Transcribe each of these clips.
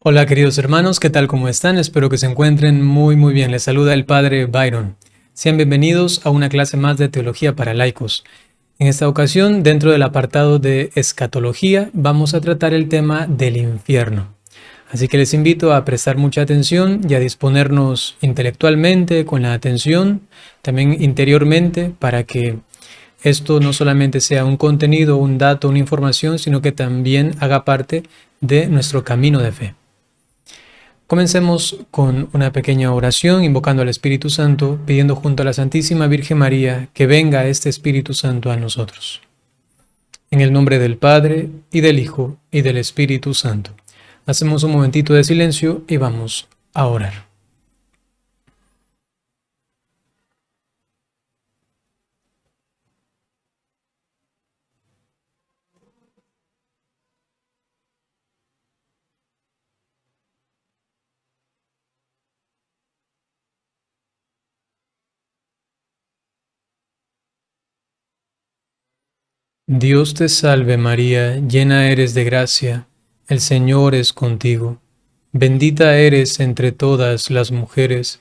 Hola queridos hermanos, ¿qué tal? ¿Cómo están? Espero que se encuentren muy bien. Les saluda el Padre Byron. Sean bienvenidos a una clase más de Teología para Laicos. En esta ocasión, dentro del apartado de Escatología, vamos a tratar el tema del infierno. Así que les invito a prestar mucha atención y a disponernos intelectualmente, con la atención, también interiormente, para que esto no solamente sea un contenido, un dato, una información, sino que también haga parte de nuestro camino de fe. Comencemos con una pequeña oración invocando al Espíritu Santo, pidiendo junto a la Santísima Virgen María que venga este Espíritu Santo a nosotros. En el nombre del Padre, y del Hijo, y del Espíritu Santo. Hacemos un momentito de silencio y vamos a orar. Dios te salve María, llena eres de gracia, el Señor es contigo. Bendita eres entre todas las mujeres,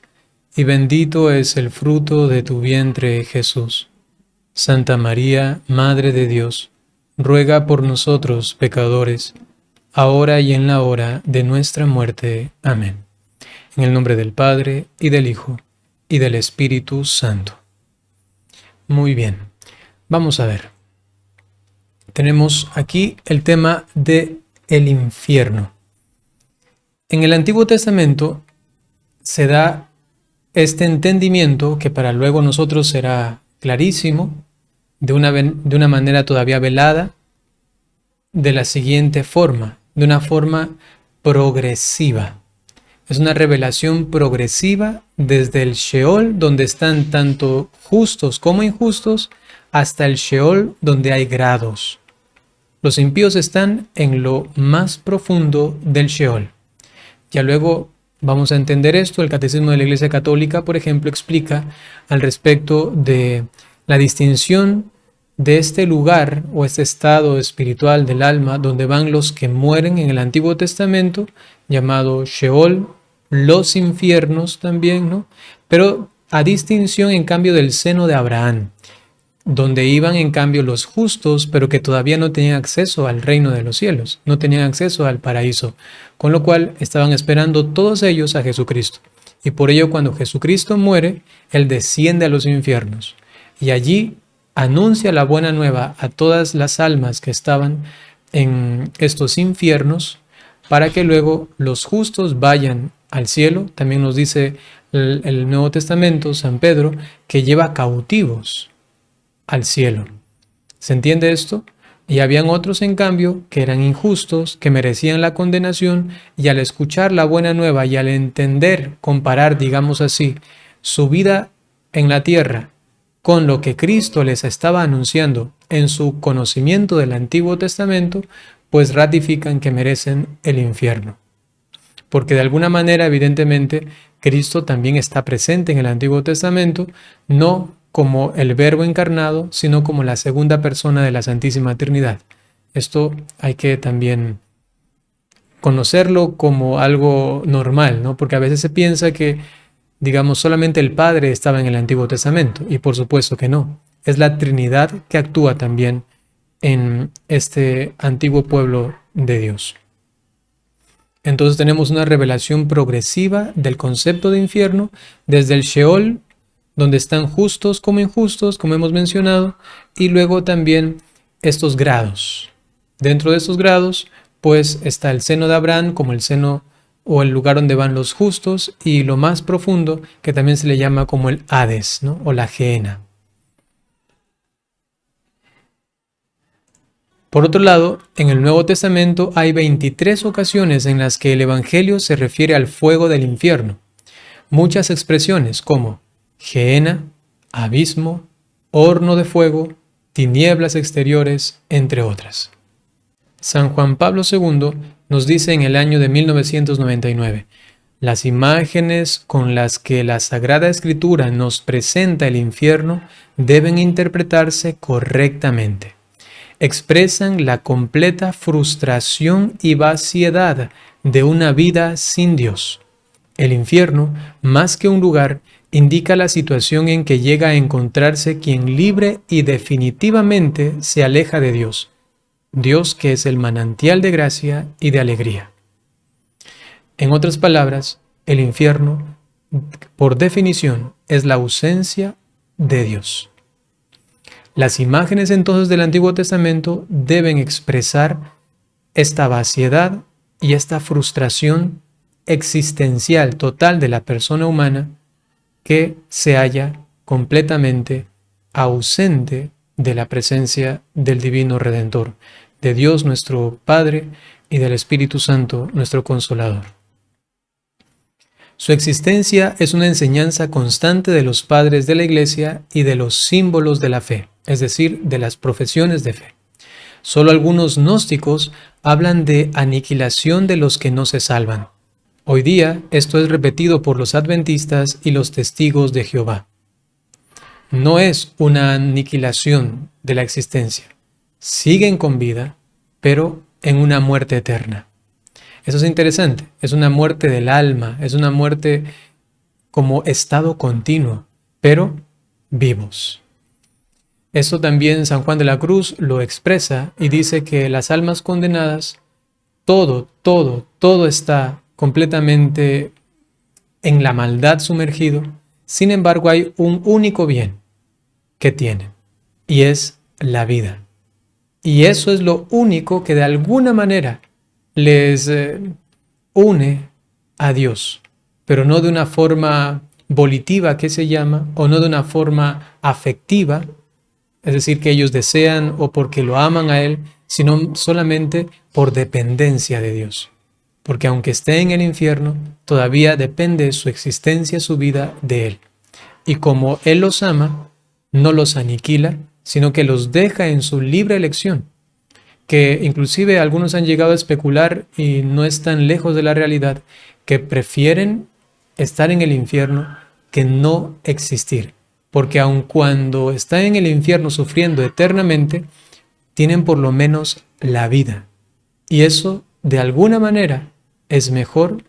y bendito es el fruto de tu vientre, Jesús. Santa María, Madre de Dios, ruega por nosotros pecadores, ahora y en la hora de nuestra muerte. Amén. En el nombre del Padre, y del Hijo, y del Espíritu Santo. Muy bien, vamos a ver. Tenemos aquí el tema de el infierno. En el Antiguo Testamento se da este entendimiento que para luego nosotros será clarísimo, de una manera todavía velada, de la siguiente forma, de una forma progresiva. Es una revelación progresiva desde el Sheol, donde están tanto justos como injustos, hasta el Sheol, donde hay grados. Los impíos están en lo más profundo del Sheol. Ya luego vamos a entender esto. El Catecismo de la Iglesia Católica, por ejemplo, explica al respecto de la distinción de este lugar o este estado espiritual del alma donde van los que mueren en el Antiguo Testamento, llamado Sheol, los infiernos también, ¿no? Pero a distinción en cambio del seno de Abraham, donde iban en cambio los justos, pero que todavía no tenían acceso al reino de los cielos, no tenían acceso al paraíso, con lo cual estaban esperando todos ellos a Jesucristo. Y por ello cuando Jesucristo muere, Él desciende a los infiernos y allí anuncia la buena nueva a todas las almas que estaban en estos infiernos, para que luego los justos vayan al cielo. También nos dice el Nuevo Testamento, San Pedro, que lleva cautivos al cielo. ¿Se entiende esto? Y habían otros, en cambio, que eran injustos, que merecían la condenación, y al escuchar la buena nueva y al entender, comparar, digamos así, su vida en la tierra con lo que Cristo les estaba anunciando en su conocimiento del Antiguo Testamento, pues ratifican que merecen el infierno. Porque de alguna manera, evidentemente, Cristo también está presente en el Antiguo Testamento, no como el Verbo encarnado, sino como la segunda persona de la Santísima Trinidad. Esto hay que también conocerlo como algo normal, ¿no? Porque a veces se piensa que, digamos, solamente el Padre estaba en el Antiguo Testamento, y por supuesto que no. Es la Trinidad que actúa también en este antiguo pueblo de Dios. Entonces tenemos una revelación progresiva del concepto de infierno desde el Sheol, donde están justos como injustos, como hemos mencionado, y luego también estos grados. Dentro de estos grados, pues está el seno de Abraham como el seno o el lugar donde van los justos, y lo más profundo, que también se le llama como el Hades, ¿no? O la Gehenna. Por otro lado, en el Nuevo Testamento hay 23 ocasiones en las que el Evangelio se refiere al fuego del infierno. Muchas expresiones como Gehenna, abismo, horno de fuego, tinieblas exteriores, entre otras. San Juan Pablo II nos dice en el año de 1999: Las imágenes con las que la Sagrada Escritura nos presenta el infierno deben interpretarse correctamente. Expresan la completa frustración y vaciedad de una vida sin Dios. El infierno, más que un lugar, indica la situación en que llega a encontrarse quien libre y definitivamente se aleja de Dios. Dios que es el manantial de gracia y de alegría. En otras palabras, el infierno, por definición, es la ausencia de Dios. Las imágenes entonces del Antiguo Testamento deben expresar esta vaciedad y esta frustración existencial total de la persona humana que se halla completamente ausente de la presencia del Divino Redentor, de Dios nuestro Padre y del Espíritu Santo nuestro Consolador. Su existencia es una enseñanza constante de los padres de la Iglesia y de los símbolos de la fe, es decir, de las profesiones de fe. Solo algunos gnósticos hablan de aniquilación de los que no se salvan. Hoy día esto es repetido por los adventistas y los testigos de Jehová. No es una aniquilación de la existencia. Siguen con vida, pero en una muerte eterna. Eso es interesante. Es una muerte del alma, es una muerte como estado continuo, pero vivos. Eso también San Juan de la Cruz lo expresa y dice que las almas condenadas, todo está completamente en la maldad sumergido. Sin embargo, hay un único bien que tienen, y es la vida. Y eso es lo único que de alguna manera les une a Dios, pero no de una forma volitiva que se llama, o no de una forma afectiva, es decir, que ellos desean o porque lo aman a Él, sino solamente por dependencia de Dios. Porque aunque esté en el infierno, todavía depende su existencia, su vida de Él. Y como Él los ama, no los aniquila, sino que los deja en su libre elección. Que inclusive algunos han llegado a especular, y no están lejos de la realidad, que prefieren estar en el infierno que no existir. Porque aun cuando están en el infierno sufriendo eternamente, tienen por lo menos la vida. Y eso, de alguna manera, es mejor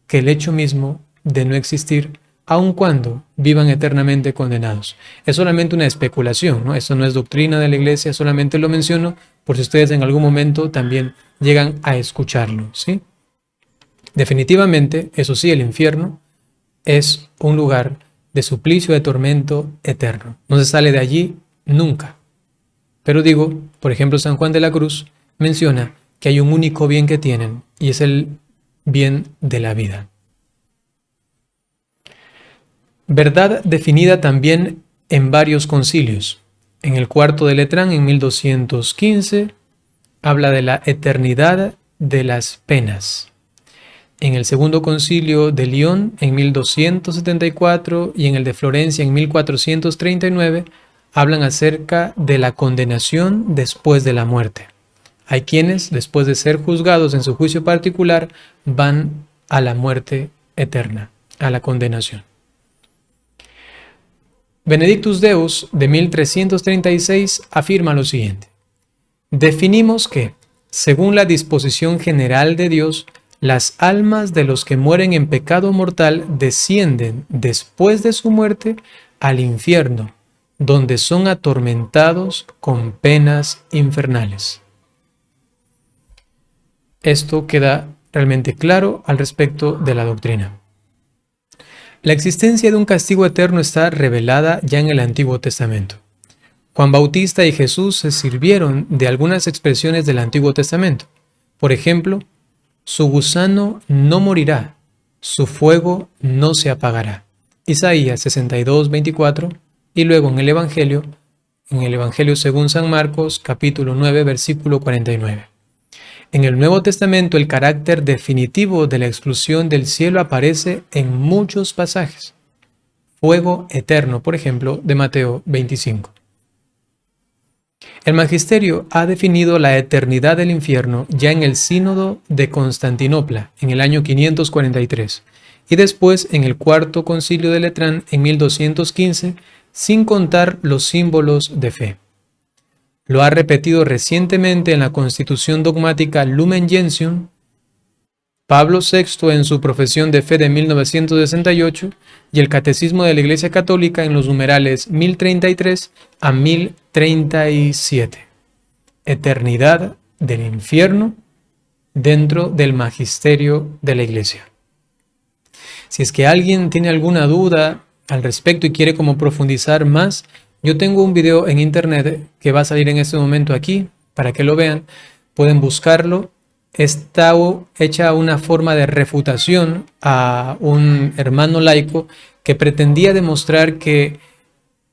que el hecho mismo de no existir, aun cuando vivan eternamente condenados. Es solamente una especulación, ¿no? Eso no es doctrina de la Iglesia, solamente lo menciono por si ustedes en algún momento también llegan a escucharlo, ¿sí? Definitivamente, eso sí, el infierno es un lugar de suplicio, de tormento eterno. No se sale de allí nunca. Pero digo, por ejemplo, San Juan de la Cruz menciona que hay un único bien que tienen, y es el bien de la vida. Verdad definida también en varios concilios. En el Cuarto de Letrán, en 1215, habla de la eternidad de las penas. En el Segundo Concilio de León, en 1274, y en el de Florencia, en 1439, hablan acerca de la condenación después de la muerte. Hay quienes, después de ser juzgados en su juicio particular, van a la muerte eterna, a la condenación. Benedictus Deus, de 1336, afirma lo siguiente: definimos que, según la disposición general de Dios, las almas de los que mueren en pecado mortal descienden después de su muerte al infierno, donde son atormentados con penas infernales. Esto queda realmente claro al respecto de la doctrina. La existencia de un castigo eterno está revelada ya en el Antiguo Testamento. Juan Bautista y Jesús se sirvieron de algunas expresiones del Antiguo Testamento. Por ejemplo, su gusano no morirá, su fuego no se apagará. Isaías 62:24, y luego en el Evangelio según San Marcos, capítulo 9, versículo 49. En el Nuevo Testamento, el carácter definitivo de la exclusión del cielo aparece en muchos pasajes. Fuego eterno, por ejemplo, de Mateo 25. El Magisterio ha definido la eternidad del infierno ya en el Sínodo de Constantinopla, en el año 543, y después en el Cuarto Concilio de Letrán en 1215, sin contar los símbolos de fe. Lo ha repetido recientemente en la Constitución Dogmática Lumen Gentium, Pablo VI en su Profesión de Fe de 1968 y el Catecismo de la Iglesia Católica en los numerales 1033 a 1037. Eternidad del infierno dentro del magisterio de la Iglesia. Si es que alguien tiene alguna duda al respecto y quiere como profundizar más, yo tengo un video en internet que va a salir en este momento aquí para que lo vean. Pueden buscarlo. Está hecha una forma de refutación a un hermano laico que pretendía demostrar que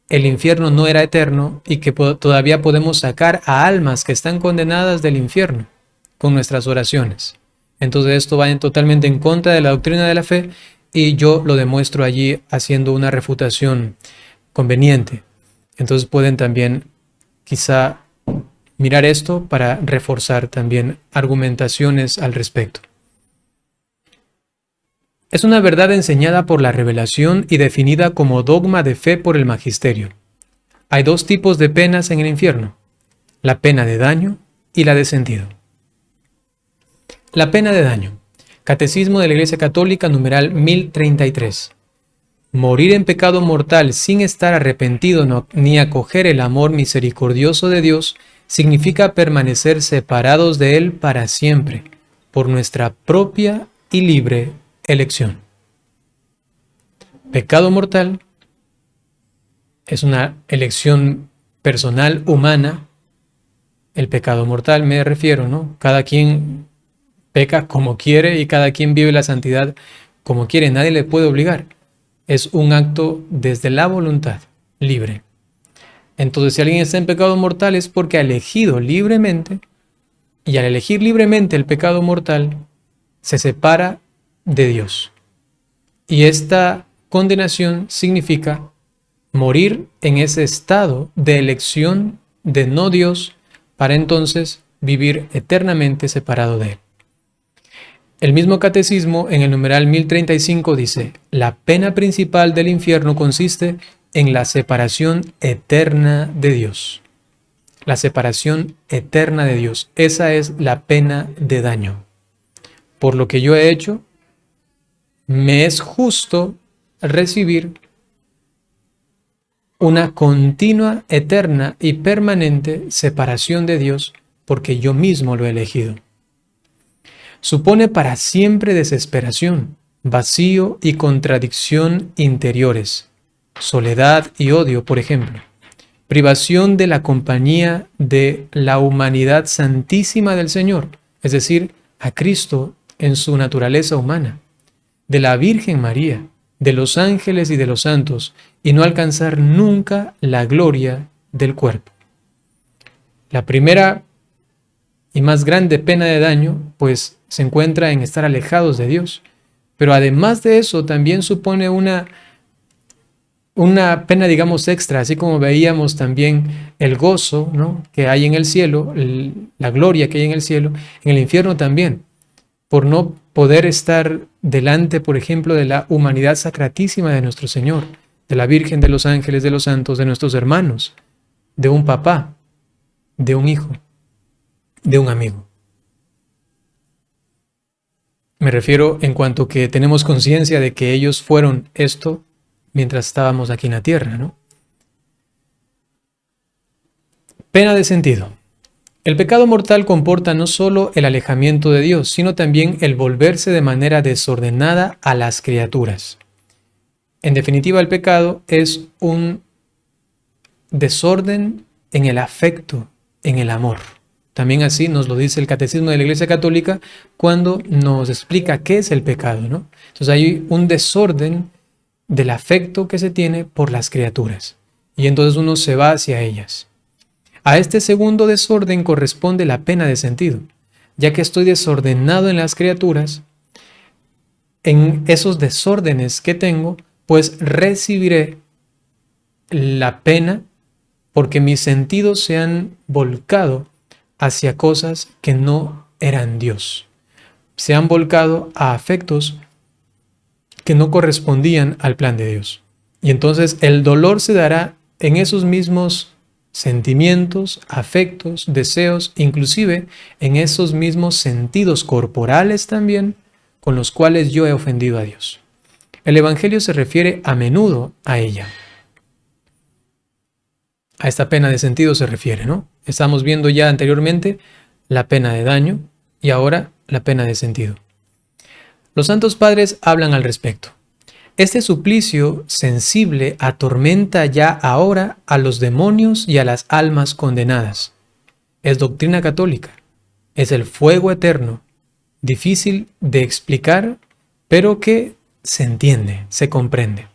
el infierno no era eterno y que todavía podemos sacar a almas que están condenadas del infierno con nuestras oraciones. Entonces esto va totalmente en contra de la doctrina de la fe y yo lo demuestro allí haciendo una refutación conveniente. Entonces pueden también quizá mirar esto para reforzar también argumentaciones al respecto. Es una verdad enseñada por la revelación y definida como dogma de fe por el magisterio. Hay dos tipos de penas en el infierno: la pena de daño y la de sentido. La pena de daño. Catecismo de la Iglesia Católica, numeral 1033. Morir en pecado mortal sin estar arrepentido ni acoger el amor misericordioso de Dios significa permanecer separados de Él para siempre, por nuestra propia y libre elección. Pecado mortal es una elección personal, humana. El pecado mortal me refiero, ¿no? Cada quien peca como quiere y cada quien vive la santidad como quiere. Nadie le puede obligar. Es un acto desde la voluntad, libre. Entonces, si alguien está en pecado mortal es porque ha elegido libremente, y al elegir libremente el pecado mortal, se separa de Dios. Y esta condenación significa morir en ese estado de elección de no Dios, para entonces vivir eternamente separado de Él. El mismo catecismo en el numeral 1035 dice: la pena principal del infierno consiste en la separación eterna de Dios. La separación eterna de Dios. Esa es la pena de daño. Por lo que yo he hecho, me es justo recibir una continua, eterna y permanente separación de Dios porque yo mismo lo he elegido. Supone para siempre desesperación, vacío y contradicción interiores, soledad y odio, por ejemplo, privación de la compañía de la humanidad santísima del Señor, es decir, a Cristo en su naturaleza humana, de la Virgen María, de los ángeles y de los santos, y no alcanzar nunca la gloria del cuerpo. La primera y más grande pena de daño, pues se encuentra en estar alejados de Dios. Pero además de eso, también supone una pena, digamos, extra, así como veíamos también el gozo, ¿no?, que hay en el cielo, la gloria que hay en el cielo, en el infierno también, por no poder estar delante, por ejemplo, de la humanidad sacratísima de nuestro Señor, de la Virgen, de los ángeles, de los santos, de nuestros hermanos, de un papá, de un hijo, de un amigo. Me refiero en cuanto que tenemos conciencia de que ellos fueron esto mientras estábamos aquí en la tierra, ¿no? Pena de sentido. El pecado mortal comporta no solo el alejamiento de Dios, sino también el volverse de manera desordenada a las criaturas. En definitiva, el pecado es un desorden en el afecto, en el amor. También así nos lo dice el Catecismo de la Iglesia Católica cuando nos explica qué es el pecado, ¿no? Entonces hay un desorden del afecto que se tiene por las criaturas y entonces uno se va hacia ellas. A este segundo desorden corresponde la pena de sentido, ya que estoy desordenado en las criaturas. En esos desórdenes que tengo, pues recibiré la pena porque mis sentidos se han volcado hacia cosas que no eran Dios. Se han volcado a afectos que no correspondían al plan de Dios. Y entonces el dolor se dará en esos mismos sentimientos, afectos, deseos, inclusive en esos mismos sentidos corporales también con los cuales yo he ofendido a Dios. El Evangelio se refiere a menudo a ella. A esta pena de sentido se refiere, ¿no? Estamos viendo ya anteriormente la pena de daño y ahora la pena de sentido. Los santos padres hablan al respecto. Este suplicio sensible atormenta ya ahora a los demonios y a las almas condenadas. Es doctrina católica. Es el fuego eterno, difícil de explicar, pero que se entiende, se comprende.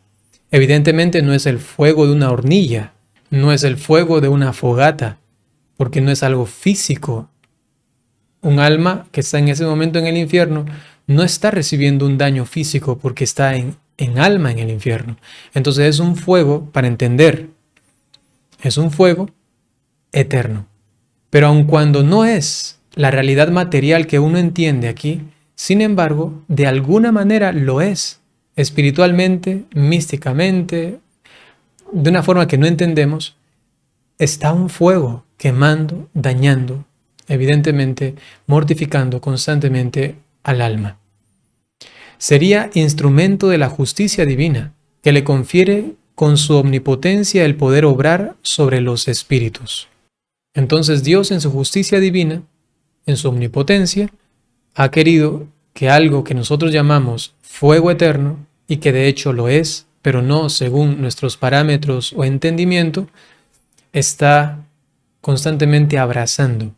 Evidentemente no es el fuego de una hornilla, no es el fuego de una fogata, porque no es algo físico. Un alma que está en ese momento en el infierno no está recibiendo un daño físico porque está en alma en el infierno. Entonces es un fuego, para entender, es un fuego eterno. Pero aun cuando no es la realidad material que uno entiende aquí, sin embargo, de alguna manera lo es, espiritualmente, místicamente, de una forma que no entendemos, está un fuego quemando, dañando, evidentemente mortificando constantemente al alma. Sería instrumento de la justicia divina, que le confiere con su omnipotencia el poder obrar sobre los espíritus. Entonces Dios en su justicia divina, en su omnipotencia, ha querido que algo que nosotros llamamos fuego eterno, y que de hecho lo es, pero no según nuestros parámetros o entendimiento, está constantemente abrazando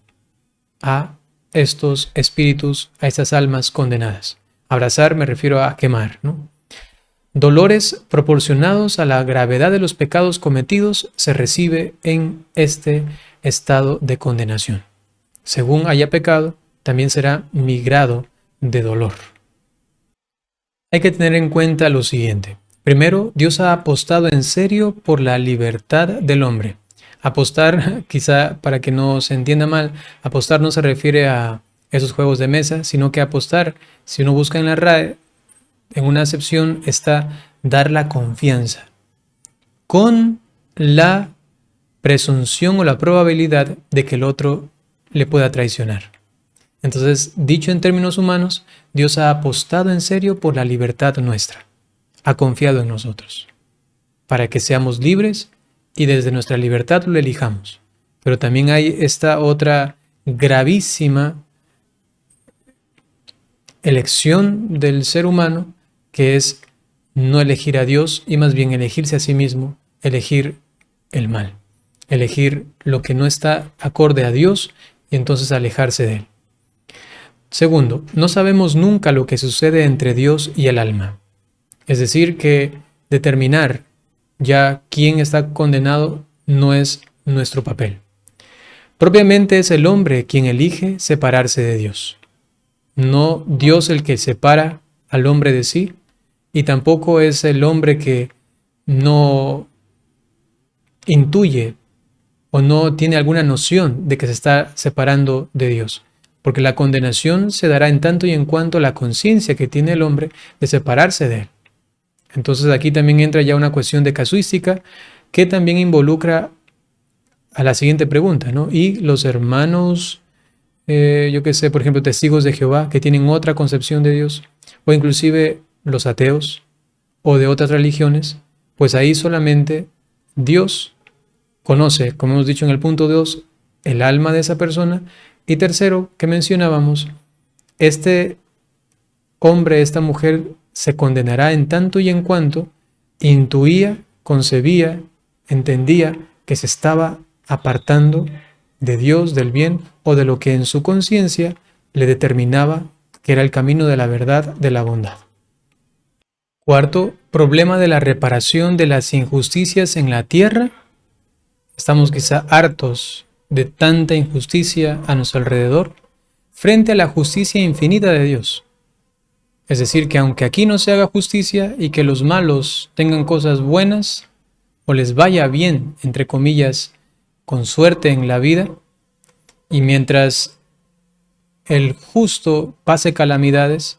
a estos espíritus, a estas almas condenadas. Abrazar me refiero a quemar, ¿no? Dolores proporcionados a la gravedad de los pecados cometidos se recibe en este estado de condenación. Según haya pecado, también será mi grado de dolor. Hay que tener en cuenta lo siguiente. Primero, Dios ha apostado en serio por la libertad del hombre. Apostar, quizá para que no se entienda mal, apostar no se refiere a esos juegos de mesa, sino que apostar, si uno busca en la RAE, en una acepción está dar la confianza con la presunción o la probabilidad de que el otro le pueda traicionar. Entonces, dicho en términos humanos, Dios ha apostado en serio por la libertad nuestra. Ha confiado en nosotros para que seamos libres y desde nuestra libertad lo elijamos. Pero también hay esta otra gravísima elección del ser humano, que es no elegir a Dios y más bien elegirse a sí mismo, elegir el mal, elegir lo que no está acorde a Dios y entonces alejarse de él. Segundo, no sabemos nunca lo que sucede entre Dios y el alma. Es decir, que determinar ya quién está condenado no es nuestro papel. Propiamente es el hombre quien elige separarse de Dios. No Dios el que separa al hombre de sí, y tampoco es el hombre que no intuye o no tiene alguna noción de que se está separando de Dios. Porque la condenación se dará en tanto y en cuanto la conciencia que tiene el hombre de separarse de él. Entonces aquí también entra ya una cuestión de casuística que también involucra a la siguiente pregunta, ¿no? Y los hermanos, yo qué sé, por ejemplo, testigos de Jehová que tienen otra concepción de Dios, o inclusive los ateos o de otras religiones, pues ahí solamente Dios conoce, como hemos dicho en el punto 2, el alma de esa persona. Y tercero, que mencionábamos, este hombre, esta mujer, se condenará en tanto y en cuanto intuía, concebía, entendía que se estaba apartando de Dios, del bien o de lo que en su conciencia le determinaba que era el camino de la verdad, de la bondad. Cuarto, problema de la reparación de las injusticias en la tierra. Estamos quizá hartos de tanta injusticia a nuestro alrededor frente a la justicia infinita de Dios. Es decir, que aunque aquí no se haga justicia y que los malos tengan cosas buenas o les vaya bien, entre comillas, con suerte en la vida, y mientras el justo pase calamidades,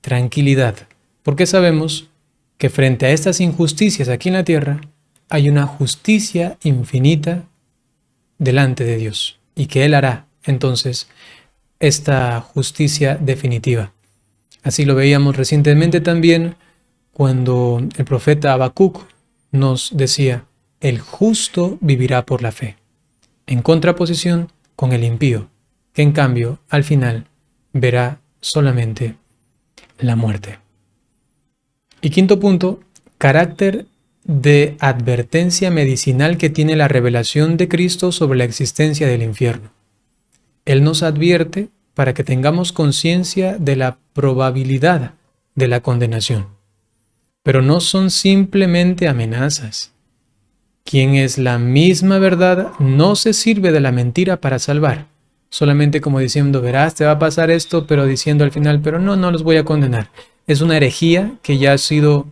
tranquilidad, Porque sabemos que frente a estas injusticias aquí en la tierra, hay una justicia infinita delante de Dios y que Él hará entonces esta justicia definitiva. Así lo veíamos recientemente también cuando el profeta Habacuc nos decía, el justo vivirá por la fe, en contraposición con el impío, que en cambio al final verá solamente la muerte. Y quinto punto, carácter de advertencia medicinal que tiene la revelación de Cristo sobre la existencia del infierno. Él nos advierte para que tengamos conciencia de la probabilidad de la condenación. Pero no son simplemente amenazas. Quien es la misma verdad no se sirve de la mentira para salvar. Solamente como diciendo, verás, te va a pasar esto, pero diciendo al final, pero no los voy a condenar. Es una herejía que ya ha sido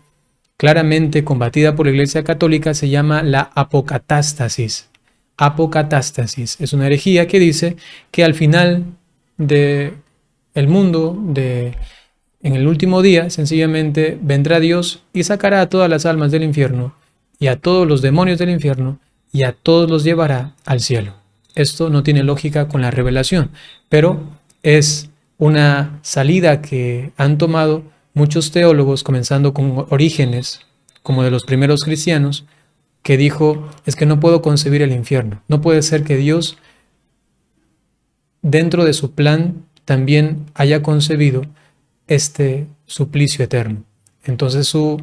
claramente combatida por la Iglesia Católica, se llama la apocatástasis. Apocatástasis es una herejía que dice que al final del mundo, en el último día, sencillamente vendrá Dios y sacará a todas las almas del infierno y a todos los demonios del infierno y a todos los llevará al cielo. Esto no tiene lógica con la revelación, pero es una salida que han tomado muchos teólogos, comenzando con Orígenes, como de los primeros cristianos, que dijo, es que no puedo concebir el infierno. No puede ser que Dios, dentro de su plan, también haya concebido este suplicio eterno. Entonces su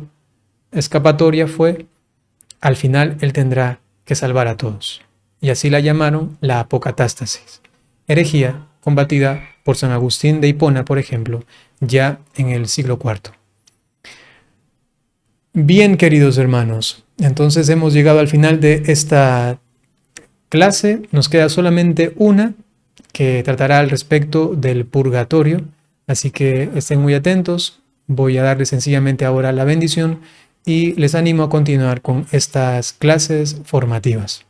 escapatoria fue, al final Él tendrá que salvar a todos. Y así la llamaron la apocatástasis. Herejía combatida por San Agustín de Hipona, por ejemplo, ya en el siglo IV. Bien, queridos hermanos, entonces hemos llegado al final de esta clase. Nos queda solamente una que tratará al respecto del purgatorio, así que estén muy atentos. Voy a darles sencillamente ahora la bendición y les animo a continuar con estas clases formativas.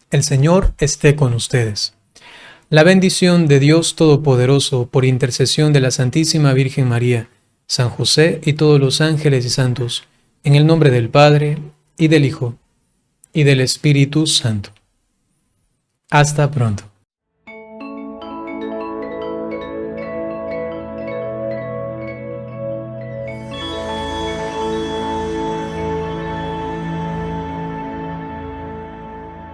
El Señor esté con ustedes. La bendición de Dios Todopoderoso, por intercesión de la Santísima Virgen María, San José y todos los ángeles y santos, en el nombre del Padre, y del Hijo, y del Espíritu Santo. Hasta pronto.